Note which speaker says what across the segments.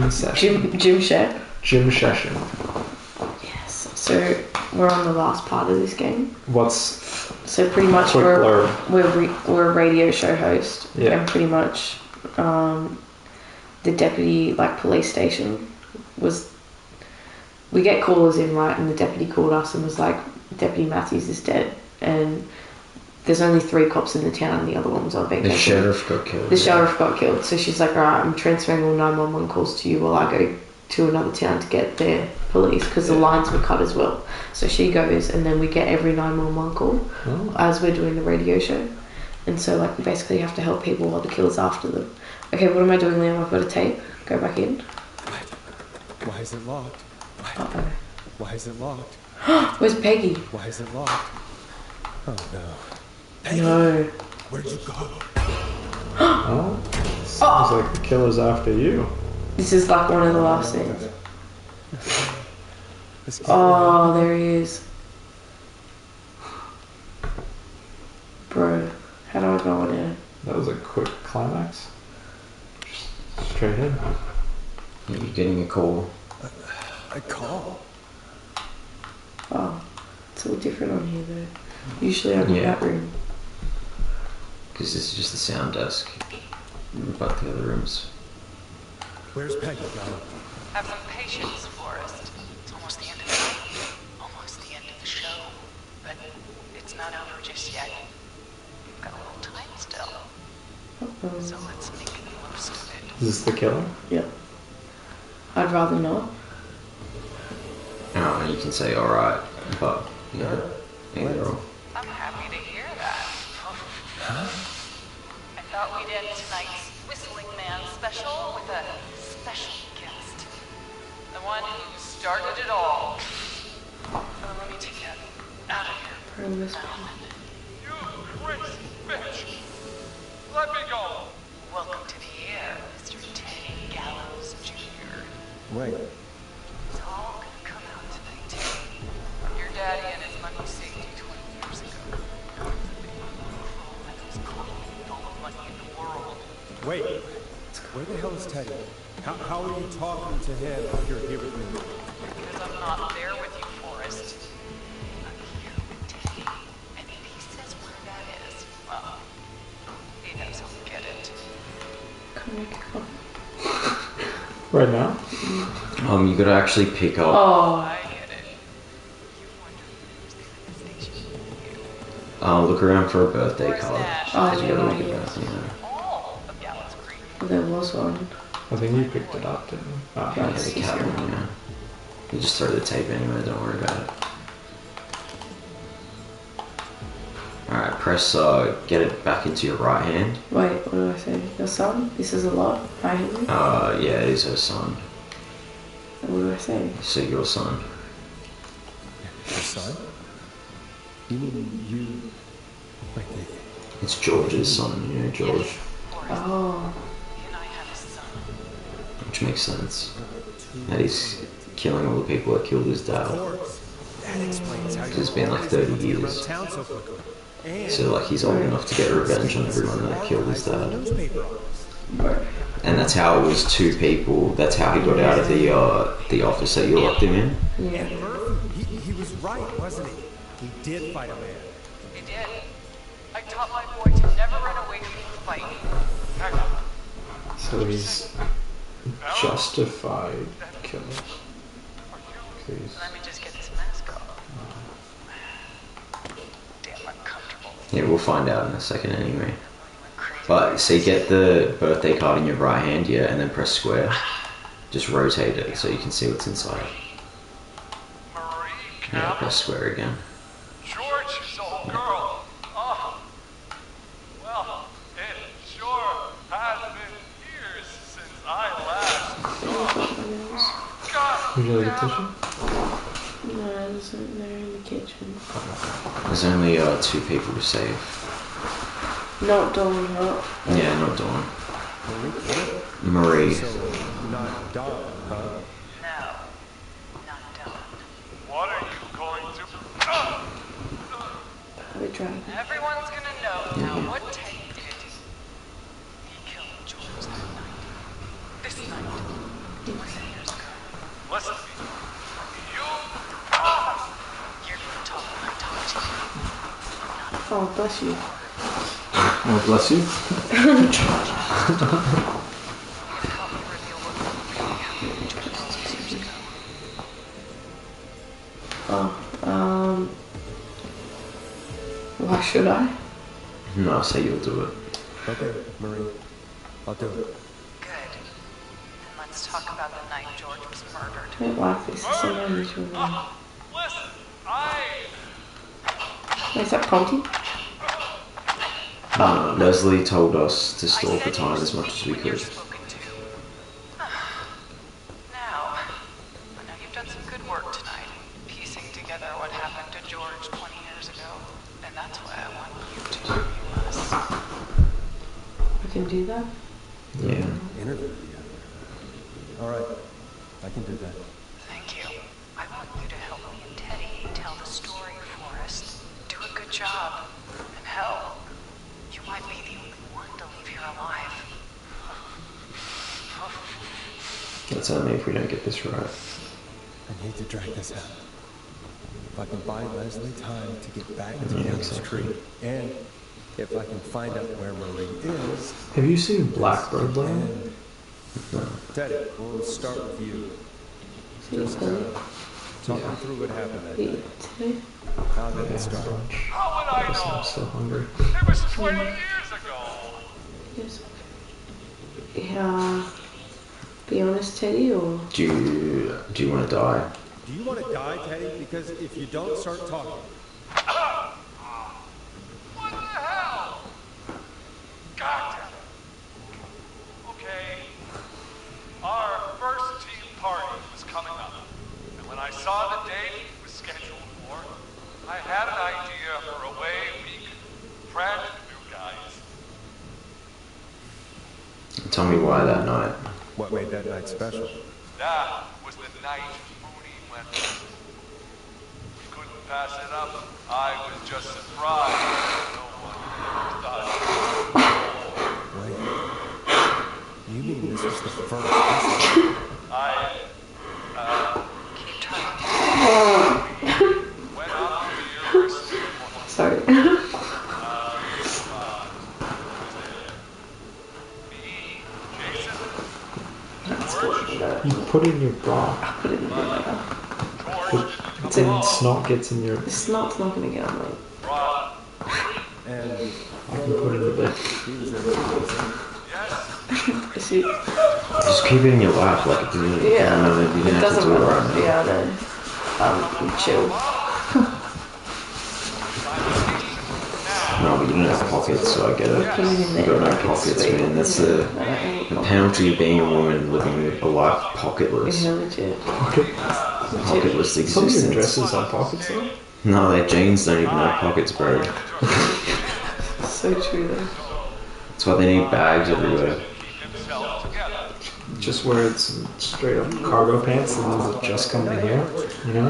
Speaker 1: Training session.
Speaker 2: Gym shed.
Speaker 1: Gym session.
Speaker 2: Yes. So we're on the last part of this game. So pretty much we're a radio show host, and pretty much the deputy police station was. We get callers in, right, and the deputy called us and was like, Deputy Matthews is dead, and there's only 3 cops in the town, and the other ones are being taken.
Speaker 1: The sheriff got killed.
Speaker 2: The sheriff got killed. So she's like, alright, I'm transferring all 911 calls to you while I go to another town to get their police, because the lines were cut as well. So she goes, and then we get every 911 call as we're doing the radio show. And so we basically have to help people while the killer's after them. Okay, what am I doing, Liam? I've got a tape. Go back in.
Speaker 3: Why is it locked?
Speaker 2: Uh-oh.
Speaker 3: Why is it locked?
Speaker 2: Where's Peggy?
Speaker 3: Why is it locked? Oh no. Peggy,
Speaker 2: no.
Speaker 3: Where'd you go?
Speaker 1: Oh, sounds like the killer's after you.
Speaker 2: This is one of the last scenes. Oh, there he is. Bro, how do I go on here?
Speaker 1: That was a quick climax. Just straight in.
Speaker 4: You're getting a call.
Speaker 3: A call?
Speaker 2: Oh, it's all different on here though. Usually I'm in that room.
Speaker 4: Because this is just the sound desk. But the other rooms.
Speaker 3: Where's Peggy gone?
Speaker 5: Have some patience, Forrest. It's almost the end of the night. Almost the end of the show. But it's not over just yet. We've got a little time still. So let's make the most of it.
Speaker 1: Is this the killer?
Speaker 2: Yep. I'd rather not.
Speaker 4: Oh, and you can say alright, but either or.
Speaker 5: I'm happy to hear that. I thought we'd end tonight's Whistling Man special with a special guest. The one who started it all. Let me take you out of here.
Speaker 6: You crazy bitch! Let me go!
Speaker 5: Welcome to the air, Mr. Teddy Gallows Jr.
Speaker 3: Wait.
Speaker 5: It's all gonna come out tonight. Your daddy and his money saved you 20 years ago. All the money in the world.
Speaker 3: Wait. Where the hell is Teddy? How are you talking to him if you're here with me?
Speaker 5: Because I'm not there with you, Forrest. I'm here with Teddy. And if he says where that is, well, he knows he'll get it.
Speaker 1: Right now?
Speaker 4: You gotta actually pick up.
Speaker 2: Oh.
Speaker 5: I get it. You wonder who's the station.
Speaker 4: Look around for a birthday card.
Speaker 2: Oh,
Speaker 4: You gotta
Speaker 2: yeah.
Speaker 4: make a birthday.
Speaker 5: All of Gallows Creek.
Speaker 2: Well, there was one.
Speaker 1: I think you picked it up, didn't you? Oh,
Speaker 4: Yeah, the cat one, yeah. You just throw the tape anyway, don't worry about it. Alright, press get it back into your right hand.
Speaker 2: Wait, what do I say? Your son? This is a lot? I hate you?
Speaker 4: Yeah, it is her son.
Speaker 2: What do I say?
Speaker 4: So your son.
Speaker 3: Your son? You mean you...
Speaker 4: It's George's son, you know, George.
Speaker 5: Yes, Forrest.
Speaker 2: Oh.
Speaker 5: He and I have a son.
Speaker 4: Which makes sense. That he's killing all the people that killed his dad.
Speaker 3: That explains how
Speaker 4: It's been 30 years.
Speaker 3: town so quickly.
Speaker 4: So he's old enough to get revenge on everyone that killed his dad. And that's how it was 2 people. That's how he got out of the office that you locked him in.
Speaker 2: Yeah.
Speaker 3: He was right, wasn't he? He did fight a man.
Speaker 5: He did. I taught my boy to never run away from a fight.
Speaker 1: So he's justified killer. Please.
Speaker 5: Let me just get this mask off. Damn uncomfortable.
Speaker 4: Yeah, we'll find out in a second anyway. But so get the birthday card in your right hand, yeah, and then press square. Just rotate it so you can see what's inside.
Speaker 6: Marie
Speaker 4: Yeah,
Speaker 6: Campbell?
Speaker 4: press square again.
Speaker 6: George's old girl. Oh. Well, it sure has been years since I last saw. God
Speaker 1: Would you like a
Speaker 6: damn
Speaker 1: tissue?
Speaker 2: No, there's they're in the kitchen.
Speaker 4: There's only 2 people to save.
Speaker 2: Not Dawn, huh?
Speaker 4: Yeah, not Dawn. Marie.
Speaker 3: Not Dawn, huh?
Speaker 5: No, not done.
Speaker 6: What are you going to...
Speaker 2: Have a dragon.
Speaker 5: Everyone's gonna know now what Teddy did. He killed George that night. This night.
Speaker 2: Oh, bless you.
Speaker 1: Oh, bless you.
Speaker 2: Why should I?
Speaker 4: No, I'll say you'll do it.
Speaker 3: Okay, Marie. I'll do it.
Speaker 5: Good. Then let's talk about the night George was murdered.
Speaker 2: I don't like this. It's so unusual.
Speaker 6: Listen,
Speaker 2: Is that Ponty?
Speaker 4: Leslie told us to stall for time as much as we could.
Speaker 5: Now, I know you've done some good work tonight, piecing together what happened to George 20 years ago, and that's why I want you to interview us.
Speaker 2: I can do that?
Speaker 4: Yeah.
Speaker 3: Interview? Yeah. All right. I can do that.
Speaker 5: Thank you. I want you to help me and Teddy tell the story for us. Do a good job. And hell, you might be the only one to leave here alive.
Speaker 4: That's on me if we don't get this right.
Speaker 3: I need to drag this out. If I can buy Leslie time to get back to the street, and if I can find out where Marie is.
Speaker 1: Have you seen Blackbird Land?
Speaker 4: No.
Speaker 3: Teddy, we'll start with you. Just talk me through what happened that day.
Speaker 2: Today?
Speaker 3: How did it start?
Speaker 6: how would I
Speaker 1: I'm
Speaker 6: know?
Speaker 1: so hungry.
Speaker 6: It was 20 years ago.
Speaker 2: Yes. Yeah. Be honest, Teddy, or?
Speaker 4: Do you want to die?
Speaker 3: Do you want to die, Teddy? Because if you don't start talking,
Speaker 6: What the hell? God damn it. Okay. Our first team party was coming up. And when I saw the date it was scheduled for, I had an idea for a way we could prank you guys.
Speaker 4: Tell me why that night.
Speaker 3: what made that night special?
Speaker 6: That was the night Mooney went missing. We couldn't pass it up. I was just surprised. No one ever thought.
Speaker 3: Wait. You mean this was the first incident?
Speaker 5: Keep talking.
Speaker 6: Went up to the university.
Speaker 2: Sorry.
Speaker 6: Me, Jason,
Speaker 1: You put in your bra.
Speaker 2: Put it in there later.
Speaker 6: George,
Speaker 1: It's in snot gets in your.
Speaker 2: The snot's not gonna get on me.
Speaker 6: Rod,
Speaker 3: And
Speaker 1: I can put it in the bed.
Speaker 3: he was there.
Speaker 6: yes,
Speaker 2: Is it?
Speaker 4: Just keep it in your lap like it didn't.
Speaker 2: Yeah.
Speaker 4: No, you
Speaker 2: It
Speaker 4: didn't have to
Speaker 2: doesn't
Speaker 4: do it
Speaker 2: matter.
Speaker 4: right now.
Speaker 2: Yeah, I know. I'm chill.
Speaker 4: No, but you don't have pockets, so I get it.
Speaker 2: Put it in
Speaker 4: You
Speaker 2: there.
Speaker 4: got no
Speaker 2: like it's
Speaker 4: pockets,
Speaker 2: sweet.
Speaker 4: man. That's the penalty of being a woman living a life pocketless.
Speaker 2: Yeah, legit.
Speaker 4: Pocketless
Speaker 1: Some of your
Speaker 4: existence.
Speaker 1: dresses have pockets though.
Speaker 4: No, their jeans don't even have pockets, bro.
Speaker 2: So true though.
Speaker 4: That's why they need bags everywhere.
Speaker 6: himself together.
Speaker 1: Just wear it's straight up cargo pants and those that just come to here. You know,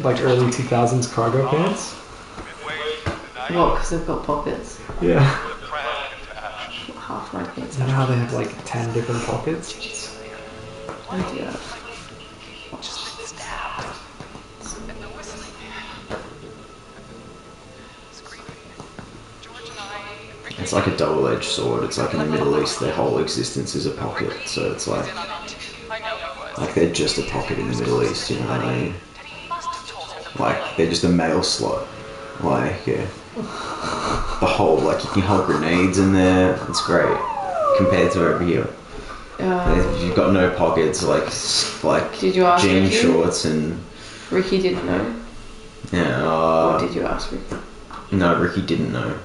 Speaker 1: like early 2000s cargo pants.
Speaker 6: Midway through the night,
Speaker 2: What? Because they've got pockets.
Speaker 1: Yeah.
Speaker 6: the prank attached.
Speaker 2: Half my pants
Speaker 1: You know
Speaker 2: have.
Speaker 1: how they have like 10 different pockets?
Speaker 2: I do that.
Speaker 5: Just been stabbed. And the whistling. Screaming. George and I.
Speaker 4: It's like a double-edged sword. It's like in the Middle East, their whole existence is a pocket. So it's like
Speaker 5: I know he was.
Speaker 4: they're just a pocket in the Middle East. You know what I mean?
Speaker 5: Teddy must have told her the
Speaker 4: Like they're just a mail slot. Like yeah, the whole like you can hold grenades in there. It's great compared to over here. You've got no pockets, like
Speaker 2: Did you ask
Speaker 4: jean
Speaker 2: Ricky?
Speaker 4: shorts and
Speaker 2: Ricky didn't know.
Speaker 4: yeah.
Speaker 2: Or did you ask Ricky?
Speaker 4: No, Ricky didn't know.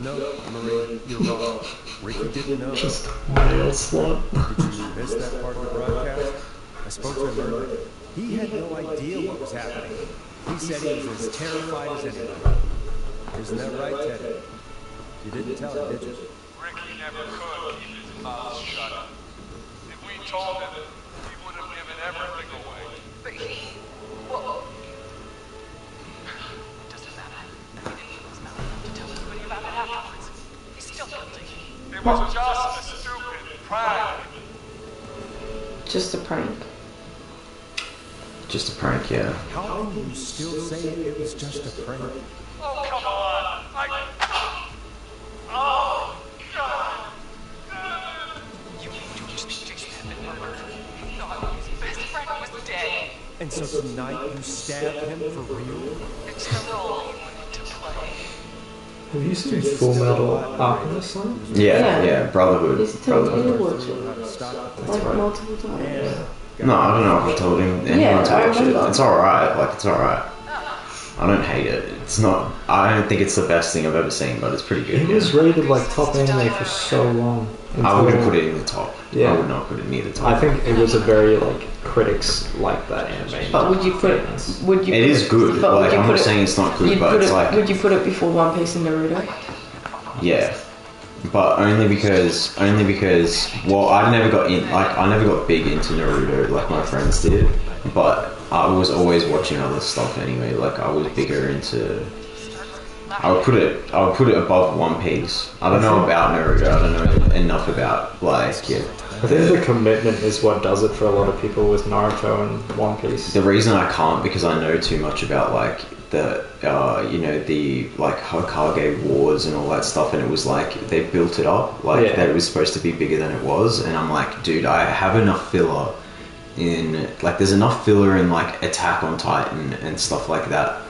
Speaker 3: No, Marie, you're wrong. Ricky didn't know.
Speaker 1: Just mail slot.
Speaker 3: Did you miss that part of the broadcast? I spoke to him earlier. He had no idea what was happening. He said he was as terrified as anyone. Isn't that right, Teddy? You didn't tell him, did you?
Speaker 6: Ricky never could keep his mouth shut. If we told him, he would have given everything away.
Speaker 5: But he. Well. It doesn't matter. I mean, he was not enough to tell anybody about it afterwards. He's still guilty.
Speaker 6: It was just a stupid prank.
Speaker 2: Just a prank.
Speaker 4: Just a prank, yeah.
Speaker 3: How can you still say it was just a prank?
Speaker 6: Oh, come on. I
Speaker 3: so tonight you stabbed him for real?
Speaker 5: It's the role he wanted to play.
Speaker 1: Have you seen Full Metal Alchemist? Son?
Speaker 4: Yeah, Brotherhood.
Speaker 2: He's told me to
Speaker 1: Brotherhood.
Speaker 2: watch it. Like multiple times.
Speaker 4: No, I don't know if I told him anyone to
Speaker 2: I
Speaker 4: watch it.
Speaker 2: remember.
Speaker 4: It's alright, like, it's alright. I don't hate it. It's not, I don't think it's the best thing I've ever seen, but it's pretty good.
Speaker 1: It was rated like top anime for so long.
Speaker 4: I wouldn't put it in the top.
Speaker 1: Yeah.
Speaker 4: I would not put it near the top.
Speaker 1: I think it was a very like critics like that anime.
Speaker 2: But would you put it? Would you?
Speaker 4: It is good.
Speaker 2: But
Speaker 4: Like, I'm not saying it's not good, but it's like,
Speaker 2: Would you put it before One Piece and Naruto?
Speaker 4: yeah. But only because, well, I never got big into Naruto like my friends did. But I was always watching other stuff anyway. Like, I was bigger into. I would put it above One Piece. I don't know about Naruto. I don't know enough about like. Yeah,
Speaker 1: I think the commitment is what does it for a lot of people with Naruto and One Piece.
Speaker 4: the reason I can't because I know too much about like the the like Hokage wars and all that stuff, and it was like they built it up like that it was supposed to be bigger than it was, and I'm like, dude, I have enough filler in like there's enough filler in like Attack on Titan and stuff like that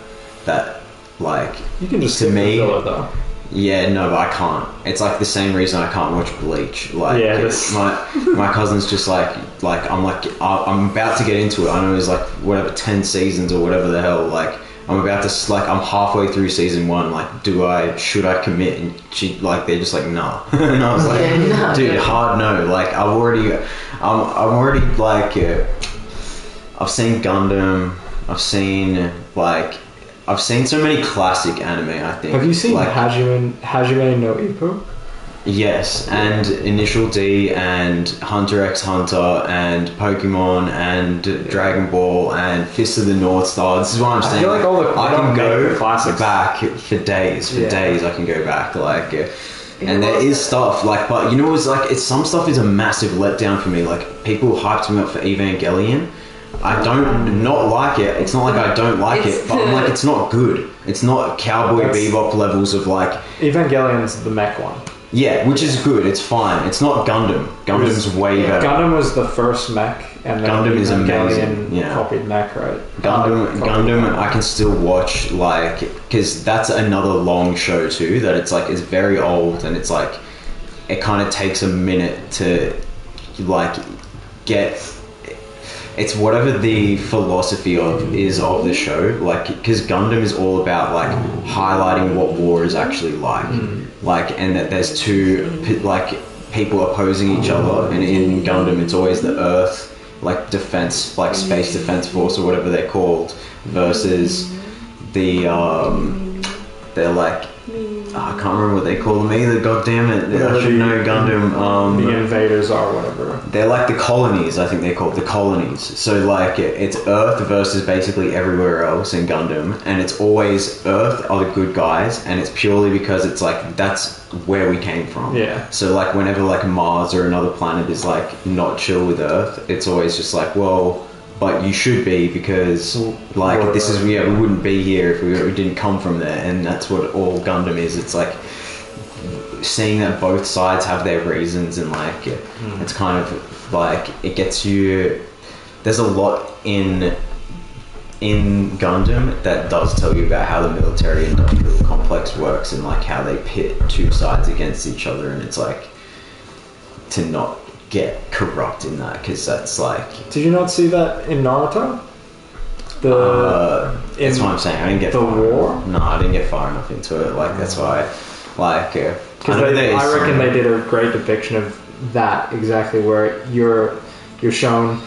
Speaker 4: like
Speaker 1: You can just
Speaker 4: to
Speaker 1: skip the
Speaker 4: me
Speaker 1: filler, though.
Speaker 4: yeah, no, but I can't. It's like the same reason I can't watch Bleach. Like,
Speaker 1: Yeah, that's-
Speaker 4: my cousin's just like I'm about to get into it. I know there's like whatever 10 seasons or whatever the hell. Like, I'm about to I'm halfway through season 1. Like, should I commit? And she they're just like, no. And I was like,
Speaker 2: Yeah, no,
Speaker 4: dude,
Speaker 2: no.
Speaker 4: hard no. Like, I'm already like, I've seen Gundam. I've seen so many classic anime, I think.
Speaker 1: Have you seen
Speaker 4: like,
Speaker 1: Hajime no Ippo?
Speaker 4: Yes, and Initial D and Hunter x Hunter and Pokemon and Dragon Ball and Fist of the North Star. This is what I'm saying.
Speaker 1: feel like all the-
Speaker 4: I
Speaker 1: they
Speaker 4: can
Speaker 1: don't make
Speaker 4: go
Speaker 1: the classics.
Speaker 4: back for days.
Speaker 1: Yeah.
Speaker 4: I can go back and there is stuff like, but you know, it's some stuff is a massive letdown for me. Like, people hyped me up for Evangelion. I don't not like it. It's not like I don't like it, but I'm like, it's not good. It's not Cowboy Bebop levels of like.
Speaker 1: Evangelion's the mech one.
Speaker 4: Yeah, which is good. It's fine. It's not Gundam. Gundam's way better.
Speaker 1: Gundam was the first mech, and then
Speaker 4: Gundam is amazing,
Speaker 1: Evangelion
Speaker 4: yeah.
Speaker 1: copied mech, right?
Speaker 4: Gundam, I can still watch, like, because that's another long show too. That it's like, it's very old, and it's like, it kind of takes a minute to like get. It's whatever the philosophy of the show, like, because Gundam is all about like highlighting what war is actually like, like, and that there's two like people opposing each other, and in Gundam it's always the Earth like defense, like space defense force or whatever they're called, versus the they're like. I can't remember what they call them either. God damn it! I should know Gundam.
Speaker 1: The invaders are whatever.
Speaker 4: They're like the colonies. I think they're called the colonies. So like it's Earth versus basically everywhere else in Gundam, and it's always Earth are the good guys, and it's purely because it's like that's where we came from.
Speaker 1: Yeah.
Speaker 4: So like whenever like Mars or another planet is like not chill with Earth, it's always just like, well, but you should be, because like this is we wouldn't be here if we didn't come from there, and that's what all Gundam is. It's like seeing that both sides have their reasons, and like it's kind of like it gets you. There's a lot in Gundam that does tell you about how the military industrial complex works, and like how they pit two sides against each other, and it's like to not get corrupt in that, because that's like.
Speaker 1: Did you not see that in Naruto?
Speaker 4: That's what I'm saying. I didn't get
Speaker 1: the
Speaker 4: far
Speaker 1: war.
Speaker 4: enough. No, I didn't get far enough into it. Like that's why, like,
Speaker 1: Because I reckon they did a great depiction of that exactly, where you're shown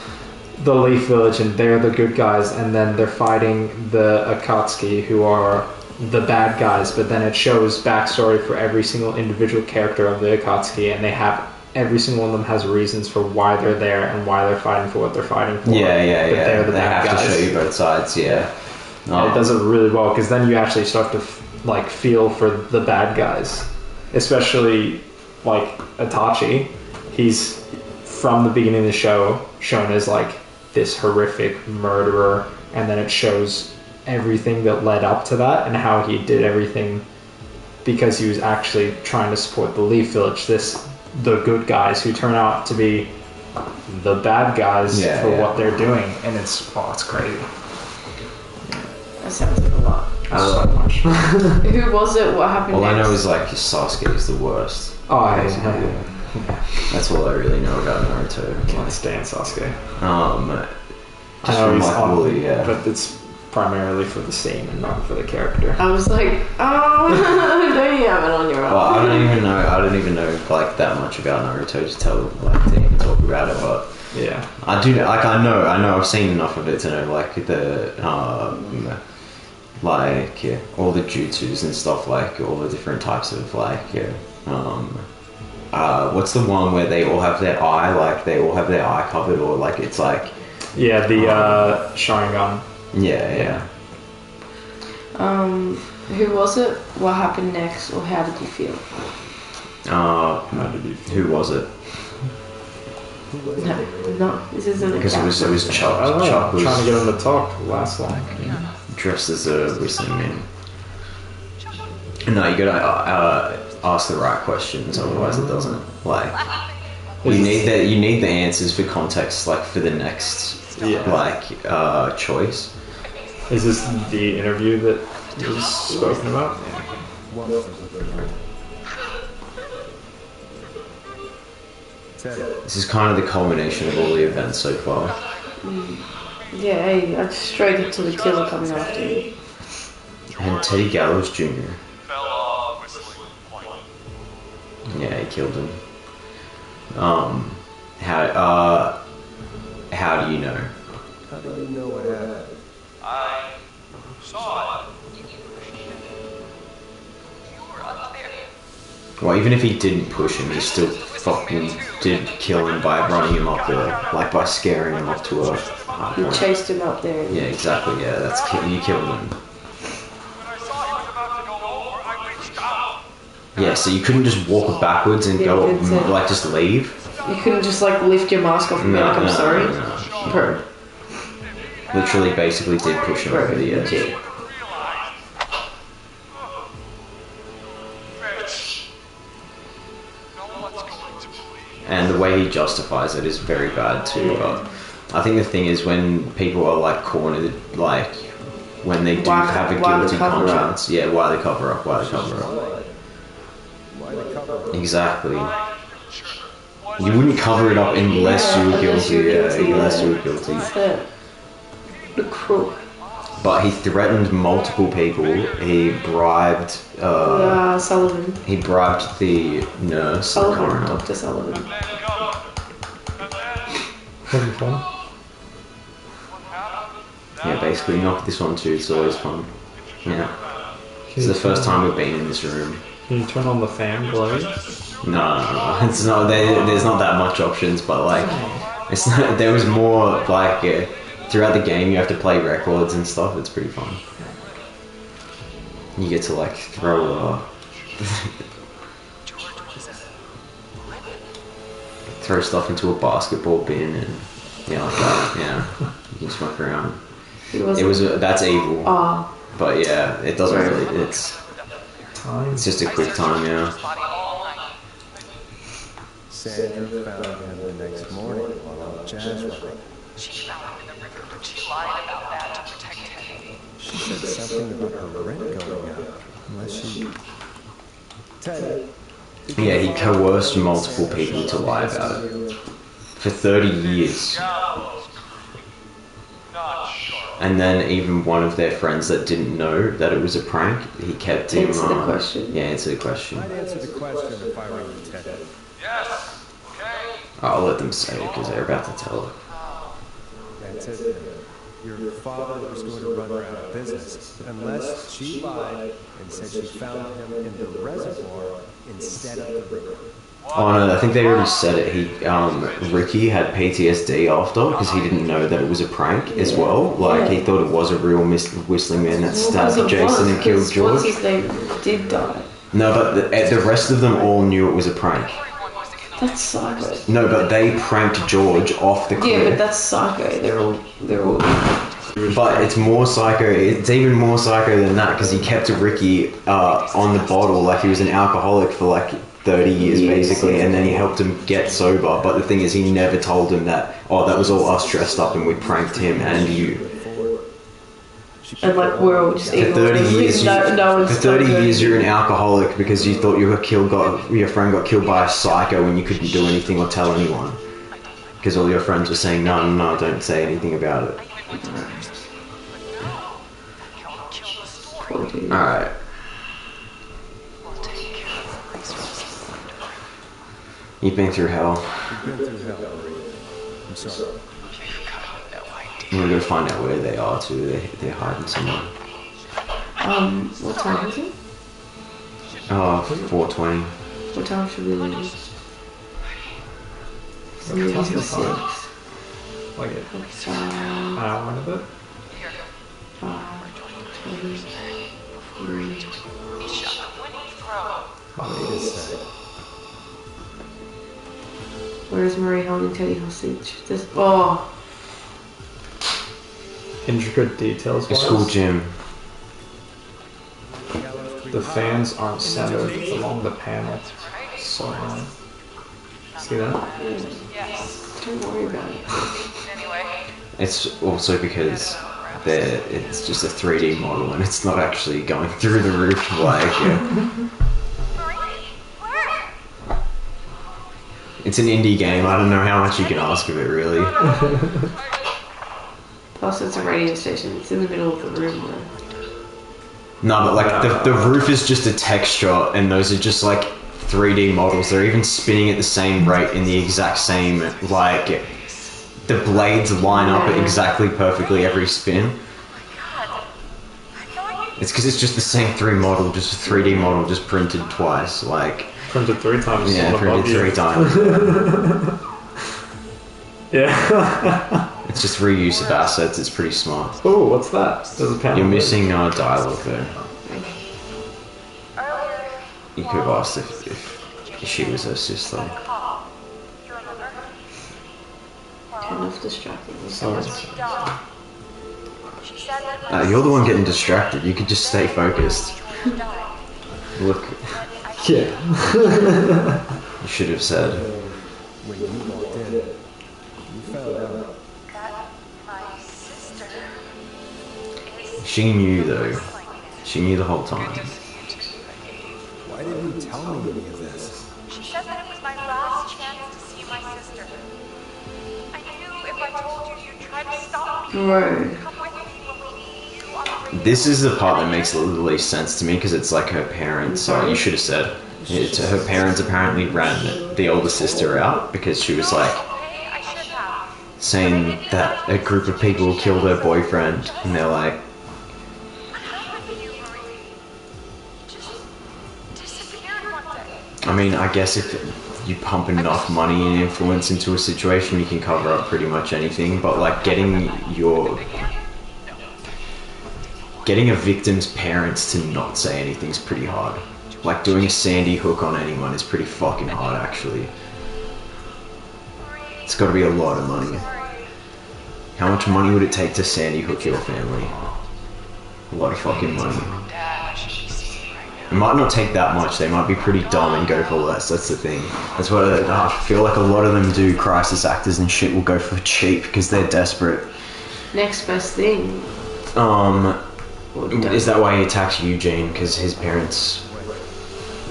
Speaker 1: the Leaf Village and they're the good guys, and then they're fighting the Akatsuki, who are the bad guys. But then it shows backstory for every single individual character of the Akatsuki, and they have. Every single one of them has reasons for why they're there and why they're fighting for what they're fighting for.
Speaker 4: Yeah.
Speaker 1: They're the
Speaker 4: they
Speaker 1: bad
Speaker 4: have
Speaker 1: guys.
Speaker 4: to show you both sides. Yeah.
Speaker 1: And it does it really well, because then you actually start to like feel for the bad guys, especially like Itachi. He's from the beginning of the show shown as like this horrific murderer, and then it shows everything that led up to that and how he did everything because he was actually trying to support the Leaf Village, the good guys who turn out to be the bad guys for what they're doing, and it's crazy.
Speaker 2: That sounds like a lot.
Speaker 1: So much.
Speaker 2: Who was it? What happened
Speaker 4: All
Speaker 2: next?
Speaker 4: I know is like Sasuke is the worst.
Speaker 1: Oh,
Speaker 4: That's all I really know about Naruto.
Speaker 1: Can't stand Sasuke.
Speaker 4: Just
Speaker 1: I know
Speaker 4: from
Speaker 1: he's
Speaker 4: like
Speaker 1: on,
Speaker 4: Wooly,
Speaker 1: but it's primarily for the scene and not for the character.
Speaker 2: I was like, oh, don't you have it on your arm?
Speaker 4: Well, I don't even know like that much about Naruto to even talk about it, but
Speaker 1: yeah,
Speaker 4: I do like I know I've seen enough of it to know like the all the jutsus and stuff, like all the different types of what's the one where they all have their eye covered, or like it's like
Speaker 1: the Sharingan.
Speaker 4: Yeah.
Speaker 2: Who was it? What happened next? Or how did you feel?
Speaker 4: Who was it?
Speaker 2: No, this isn't
Speaker 4: because it was Chuck.
Speaker 1: I don't know.
Speaker 4: Chuck was
Speaker 1: trying to get him to talk last long.
Speaker 4: Dressed as a whistling man. No, you gotta ask the right questions, otherwise it doesn't. Like you need the answers for context, like for the next choice.
Speaker 1: Is this the interview that was spoken about?
Speaker 4: This is kind of the culmination of all the events so far.
Speaker 2: Yeah, hey, I just straight into the killer coming after me.
Speaker 4: And Teddy Gallows Jr.
Speaker 6: Fell off whistling point.
Speaker 4: Yeah, he killed him. How do you know?
Speaker 3: How do you know what happened?
Speaker 6: I saw it.
Speaker 5: You were up there.
Speaker 4: Well, even if he didn't push him, he still fucking did kill him by running him up there, like by scaring him off to a
Speaker 2: You chased him up there.
Speaker 4: Yeah, exactly. Yeah, you killed him.
Speaker 6: When I saw he was about to go over, I reached out.
Speaker 4: Yeah, so you couldn't just walk backwards and go just leave.
Speaker 2: You couldn't just like lift your mask off and be like, I'm sorry.
Speaker 4: No.
Speaker 2: Bro.
Speaker 4: Literally, basically did push him over the edge.
Speaker 2: Legit.
Speaker 4: And the way he justifies it is very bad too. But I think the thing is, when people are like cornered, like when they do have a guilty conscience, why they cover up? Exactly. You wouldn't cover it up unless you were guilty. Unless you were guilty.
Speaker 2: The crook.
Speaker 4: But he threatened multiple people. He bribed.
Speaker 2: Sullivan.
Speaker 4: He bribed the nurse.
Speaker 2: Sullivan. Dr. Sullivan.
Speaker 1: Having fun?
Speaker 4: Yeah, basically knock this one too. It's always fun. Yeah. It's the first time we've been in this room.
Speaker 1: Can you turn on the fan blade?
Speaker 4: No. It's not. There's not that much options, but like, it's not. There was more like throughout the game. You have to play records and stuff. It's pretty fun. You get to like throw stuff into a basketball bin and like that. Yeah, you can smoke around. That's evil. But yeah, it doesn't really. It's just a quick time. Yeah.
Speaker 3: Sandra found him the next morning while on jazz record.
Speaker 5: She found him in the river, but she lied about that to protect Teddy.
Speaker 3: She said something about her rent going up. Unless she... Ted.
Speaker 4: Yeah, he coerced multiple people to lie about it. For 30 years. And then even one of their friends that didn't know that it was a prank, he kept him...
Speaker 2: Answer the question.
Speaker 4: Yeah, answer the question.
Speaker 3: I'd answer the question if I were you, Ted.
Speaker 6: Yes. Okay.
Speaker 4: I'll let them say it because they're about to tell it.
Speaker 3: That's it. Your father was going to run out of business unless she lied and said she found him in the reservoir instead of the river.
Speaker 4: Oh no, I think they already said it. Ricky had PTSD after because he didn't know that it was a prank as well. Like he thought it was a real whistling man that stabbed Jason and killed George.
Speaker 2: They did die.
Speaker 4: No, but the rest of them all knew it was a prank.
Speaker 2: That's psycho.
Speaker 4: No, but they pranked George off the cliff.
Speaker 2: Yeah, but that's psycho. They're all.
Speaker 4: But it's more psycho. It's even more psycho than that because he kept Ricky on the bottle like he was an alcoholic for like 30 years basically, and then he helped him get sober. But the thing is, he never told him that, oh, that was all us dressed up and we pranked him and you.
Speaker 2: And like we're all just
Speaker 4: for 30 years, for 30 years you're an alcoholic because you thought your friend got killed by a psycho when you couldn't do anything or tell anyone. Because all your friends were saying, no, don't say anything about it. Alright. You've been through hell.
Speaker 3: You've been through hell, Marie. I'm sorry.
Speaker 4: We're gonna find out where they are too. They're hiding somewhere.
Speaker 2: What time is it?
Speaker 4: Oh, 4:20.
Speaker 2: What time should we leave? So we leave at 6.
Speaker 1: Like it. An hour and a bit.
Speaker 2: 5:20.
Speaker 3: Wait a second.
Speaker 2: Where is Marie holding Teddy hostage? Oh.
Speaker 1: Intricate details.
Speaker 4: The school gym.
Speaker 1: The fans aren't centered along the panel. So, see that?
Speaker 2: Yes. Don't worry about it.
Speaker 5: Anyway.
Speaker 4: It's also because it's just a 3D model and it's not actually going through the roof like. It's an indie game. I don't know how much you can ask of it, really.
Speaker 2: Plus, it's a radio station. It's in the middle of the room, though.
Speaker 4: No, but like the roof is just a texture, and those are just like 3D models. They're even spinning at the same rate in the exact same, like, the blades line up exactly perfectly every spin. It's because it's just the same 3D model, just a 3D model, just printed twice, like.
Speaker 1: Printed 3 times.
Speaker 4: Yeah, printed 3 times.
Speaker 1: Yeah.
Speaker 4: It's just reuse of assets. It's pretty smart.
Speaker 1: Oh, what's that? There's a panel.
Speaker 4: You're missing dialogue though. You could have asked if she was her sister.
Speaker 2: Turn off distracting.
Speaker 1: Sorry.
Speaker 4: You're the one getting distracted. You could just stay focused. Look.
Speaker 1: Yeah.
Speaker 4: You should have said.
Speaker 3: When you walked in, you found out.
Speaker 4: She knew though. She knew the whole time.
Speaker 3: Why didn't you tell me any of this?
Speaker 5: She said that it was my last chance to see my sister. I knew if I told you, you'd try to stop me.
Speaker 2: Right.
Speaker 5: Come with me when we need you on the radio.
Speaker 4: This is the part that makes the least sense to me because it's like her parents. You should have said. Her parents apparently ran the older sister out because she was like saying that a group of people killed her boyfriend, and they're like. I mean, I guess if you pump enough money and influence into a situation, you can cover up pretty much anything. But like getting a victim's parents to not say anything is pretty hard. Like doing a Sandy Hook on anyone is pretty fucking hard, actually. It's got to be a lot of money. How much money would it take to Sandy Hook your family? A lot of fucking money. It might not take that much. They might be pretty dumb and go for less. That's the thing. That's what I feel like a lot of them do. Crisis actors and shit will go for cheap because they're desperate.
Speaker 2: Next best thing.
Speaker 4: Is that why he attacked Eugene? Because his parents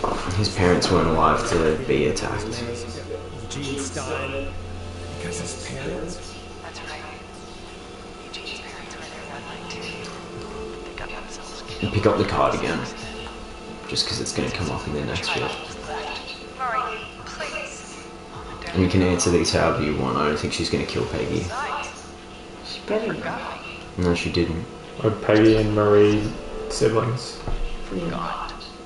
Speaker 4: weren't alive to be attacked.
Speaker 3: Eugene Stein. Because his parents.
Speaker 5: That's right. Eugene's parents were there one night too. They got themselves killed.
Speaker 4: Pick up the card again. Just because it's going to come up in the next bit.
Speaker 5: Marie, please.
Speaker 4: And you can answer these however you want. I don't think she's going to kill Peggy.
Speaker 2: She better not.
Speaker 4: No, she didn't.
Speaker 1: Are Peggy and Marie siblings?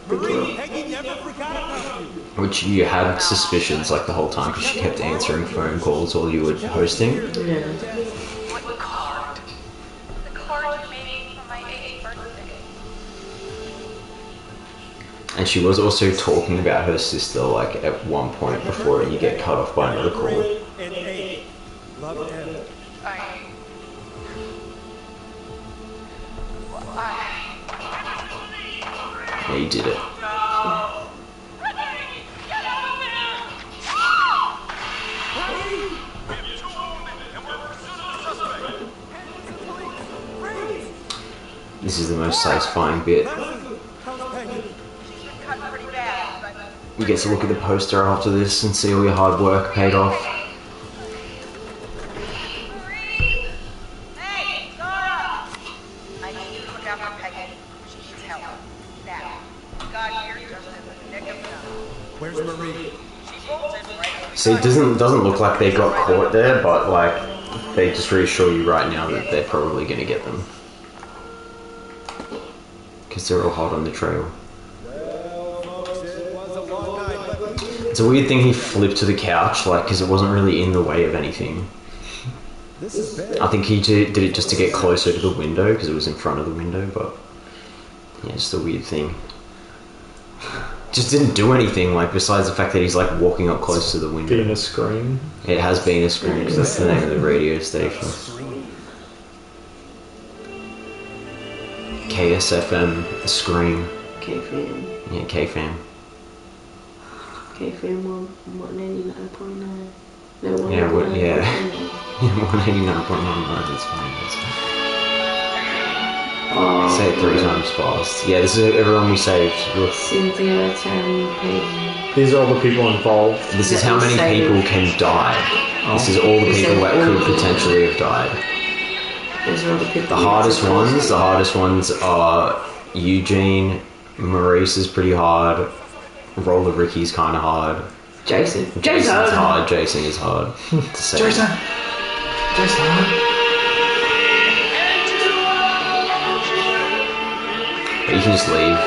Speaker 3: Marie, Peggy never forgot about you.
Speaker 4: Which you had suspicions like the whole time because she kept answering phone calls while you were hosting.
Speaker 2: Yeah.
Speaker 5: What card? The card you made me for my 8th birthday.
Speaker 4: And she was also talking about her sister like at one point before you get cut off by another call.
Speaker 3: And 8. Love him.
Speaker 4: Yeah, you did it. This is the most satisfying bit. You get to look at the poster after this and see all your hard work paid off.
Speaker 5: Hey, Zara! I need you to look after Peggy. She needs help. Now. God here just in the nick of time.
Speaker 3: Where's Marie?
Speaker 5: She bolted right.
Speaker 4: See, it doesn't look like they got caught there, but like they just reassure you right now that they're probably gonna get them. Because they're all hot on the trail. It's a weird thing he flipped to the couch, like, because it wasn't really in the way of anything. I think he did it just to get closer to the window, because it was in front of the window, but... yeah, just a weird thing. Just didn't do anything, like, besides the fact that he's, like, walking up close to the window.
Speaker 1: Being a scream.
Speaker 4: It has been a scream, because that's the name of the radio station. KSFM Scream.
Speaker 2: KFM.
Speaker 4: Yeah, KFM.
Speaker 2: KFM 189.9. No,
Speaker 4: Yeah,
Speaker 2: 189.9.
Speaker 4: yeah. 189.9, that's fine. Say it 3 times fast. Yeah, this is everyone we saved. Look.
Speaker 2: Cynthia, Tammy, Peggy.
Speaker 1: These are all the people involved.
Speaker 4: This is how many people can die. This is all the people that could potentially have died.
Speaker 2: These are all the people.
Speaker 4: The hardest ones are Eugene, Maurice is pretty hard, Roller Ricky's kind of hard.
Speaker 2: Jason's
Speaker 4: hard. Jason is hard to say.
Speaker 1: Jason.
Speaker 4: But you can just leave.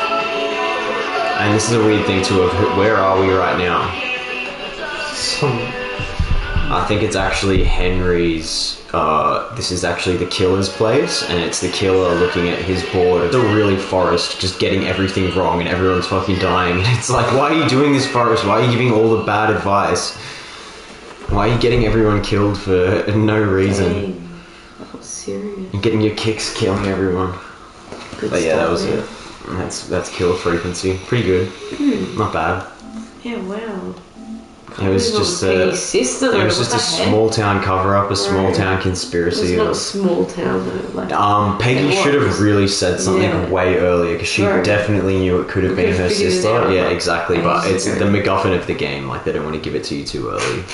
Speaker 4: And this is a weird thing too of where are we right now? I think it's actually Henry's, this is actually the killer's place, and it's the killer looking at his board. It's a really Forrest, just getting everything wrong and everyone's fucking dying. And it's like, why are you doing this, Forrest? Why are you giving all the bad advice? Why are you getting everyone killed for no reason?
Speaker 2: Dang. That was serious.
Speaker 4: You're getting your kicks killing everyone.
Speaker 2: Good
Speaker 4: But yeah, that was
Speaker 2: stuff,
Speaker 4: it. That's kill frequency. Pretty good. Not bad.
Speaker 2: Yeah, wow.
Speaker 4: It was just a small town cover up, a small town conspiracy.
Speaker 2: It's not a small town though. Like,
Speaker 4: Peggy should have really said something way earlier because she definitely knew it could have been her sister. Yeah, exactly. But it's the MacGuffin of the game. Like they don't want to give it to you too early.